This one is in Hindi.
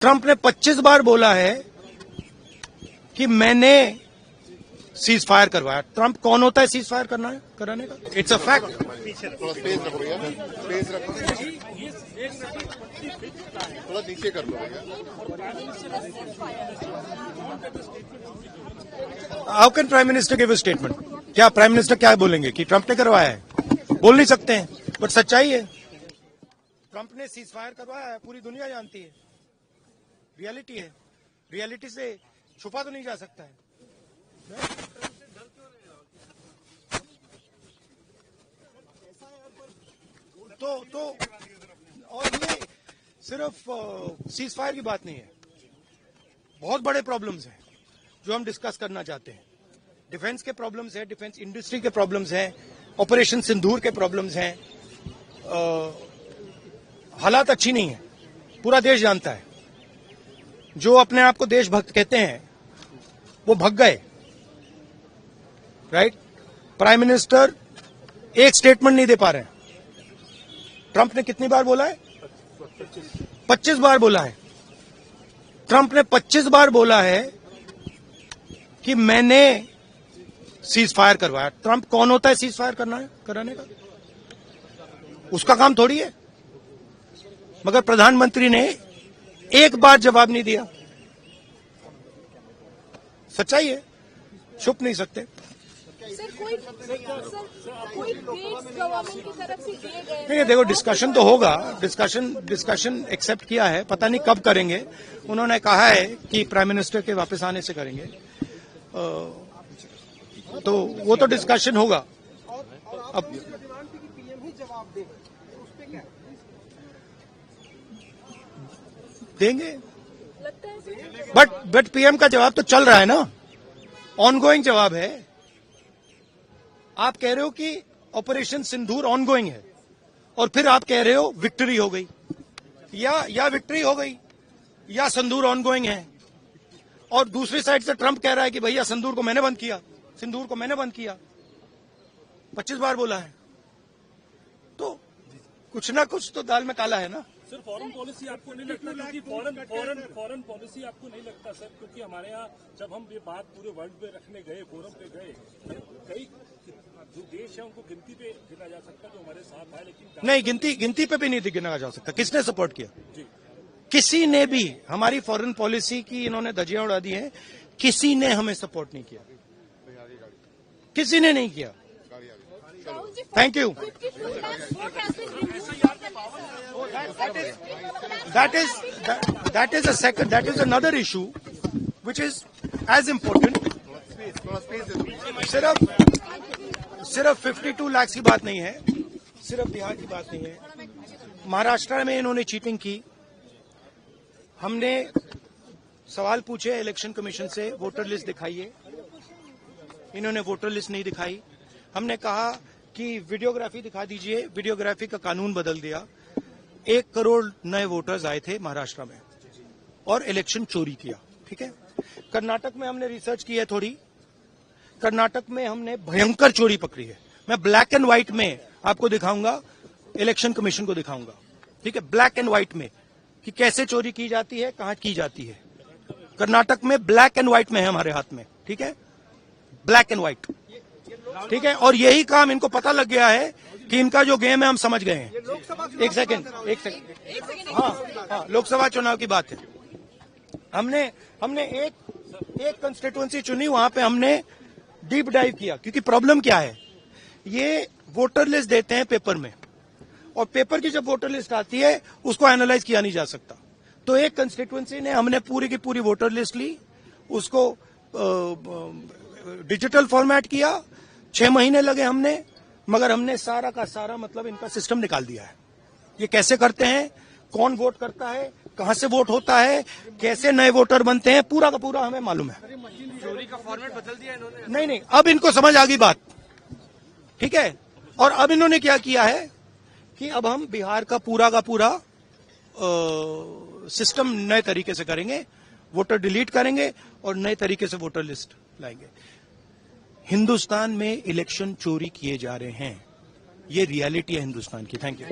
ट्रंप ने 25 बार बोला है कि मैंने सीज फायर करवाया। ट्रंप कौन होता है सीज फायर कराने का? It's a fact. थोड़ा नीचे कर लो। How can prime minister give a statement? क्या प्राइम मिनिस्टर क्या बोलेंगे कि ट्रंप ने करवाया है? बोल नहीं सकते हैं, बट सच्चाई है। ट्रंप ने सीज फायर करवाया है, पूरी दुनिया जानती है। रियलिटी है, रियलिटी से छुपा तो नहीं जा सकता है। तो और ये सिर्फ सीज फायर की बात नहीं है, बहुत बड़े प्रॉब्लम्स हैं जो हम डिस्कस करना चाहते हैं। डिफेंस के प्रॉब्लम्स हैं, डिफेंस इंडस्ट्री के प्रॉब्लम्स हैं, ऑपरेशन सिंदूर के प्रॉब्लम्स हैं। हालात अच्छी नहीं है, पूरा देश जानता है। जो अपने आप को देशभक्त कहते हैं वो भग गए, राइट? प्राइम मिनिस्टर एक स्टेटमेंट नहीं दे पा रहे हैं। ट्रंप ने कितनी बार बोला है? 25 बार बोला है। ट्रंप ने 25 बार बोला है कि मैंने सीज फायर करवाया। ट्रंप कौन होता है सीज फायर कराने का? उसका काम थोड़ी है। मगर प्रधानमंत्री ने एक बार जवाब नहीं दिया। सच्चाई है, छुप नहीं सकते। सर कोई गवर्नमेंट की तरफ से दिए गए नहीं, देखो डिस्कशन तो होगा। डिस्कशन एक्सेप्ट किया है, पता नहीं कब करेंगे। उन्होंने कहा है कि प्राइम मिनिस्टर के वापस आने से करेंगे, तो वो तो डिस्कशन होगा। अब देंगे, बट पीएम का जवाब तो चल रहा है ना, ऑनगोइंग जवाब है। आप कह रहे हो कि ऑपरेशन सिंदूर ऑनगोइंग है और फिर आप कह रहे हो विक्ट्री हो गई, या विक्ट्री हो गई या सिंदूर ऑनगोइंग है। और दूसरी साइड से ट्रंप कह रहा है कि भैया सिंदूर को मैंने बंद किया। 25 बार बोला है, तो कुछ ना कुछ तो दाल में काला है ना। सर फॉरेन पॉलिसी आपको नहीं लगता, क्योंकि फॉरेन पॉलिसी आपको नहीं लगता सर, क्योंकि हमारे यहाँ जब हम ये बात पूरे वर्ल्ड में रखने गए, फोरम पे गए, कई जो देश है उनको गिनती पे गिना जा सकता जो हमारे साथ है, लेकिन नहीं, गिनती पे भी नहीं गिना जा सकता। किसने सपोर्ट किया? किसी ने भी। हमारी फॉरेन पॉलिसी की इन्होंने धज्जियां उड़ा दी हैं। किसी ने हमें सपोर्ट नहीं किया, किसी ने नहीं किया। Thank you. That is another issue which is as important. सिर्फ 52 लाख की बात नहीं है, सिर्फ बिहार की बात नहीं है। महाराष्ट्र में इन्होंने चीटिंग की। हमने सवाल पूछे इलेक्शन कमीशन से, वोटर लिस्ट दिखाइए। इन्होंने वोटर लिस्ट नहीं दिखाई। हमने कहा कि वीडियोग्राफी दिखा दीजिए, वीडियोग्राफी का कानून बदल दिया। 1 करोड़ नए वोटर्स आए थे महाराष्ट्र में और इलेक्शन चोरी किया। ठीक है, कर्नाटक में हमने रिसर्च की है थोड़ी। कर्नाटक में हमने भयंकर चोरी पकड़ी है। मैं ब्लैक एंड व्हाइट में आपको दिखाऊंगा, इलेक्शन कमीशन को दिखाऊंगा। ठीक है, ब्लैक एंड व्हाइट में कि कैसे चोरी की जाती है, कहां की जाती है। कर्नाटक में ब्लैक एंड व्हाइट में है हमारे हाथ में। ठीक है, ब्लैक एंड व्हाइट। ठीक है, और यही काम इनको पता लग गया है कि इनका जो गेम है हम समझ गए हैं। एक सेकंड। हाँ, लोकसभा चुनाव की बात है। हमने एक कंस्टिट्यूएंसी चुनी, वहां पे हमने डीप डाइव किया। क्योंकि प्रॉब्लम क्या है, ये वोटर लिस्ट देते हैं पेपर में, और पेपर की जब वोटर लिस्ट आती है उसको एनालाइज किया नहीं जा सकता। तो एक कंस्टिट्यूएंसी ने हमने पूरी की पूरी वोटर लिस्ट ली, उसको डिजिटल फॉर्मेट किया। 6 महीने लगे हमने, मगर हमने सारा का सारा मतलब इनका सिस्टम निकाल दिया है। ये कैसे करते हैं, कौन वोट करता है, कहां से वोट होता है, कैसे नए वोटर बनते हैं, पूरा का पूरा हमें मालूम है। चोरी का फॉर्मेट बदल दिया इन्होंने। नहीं, अब इनको समझ आ गई बात। ठीक है, और अब इन्होंने क्या किया है कि अब हम बिहार का पूरा सिस्टम नए तरीके से करेंगे, वोटर डिलीट करेंगे और नए तरीके से वोटर लिस्ट लाएंगे। हिंदुस्तान में इलेक्शन चोरी किए जा रहे हैं, ये रियलिटी है हिंदुस्तान की। Thank you.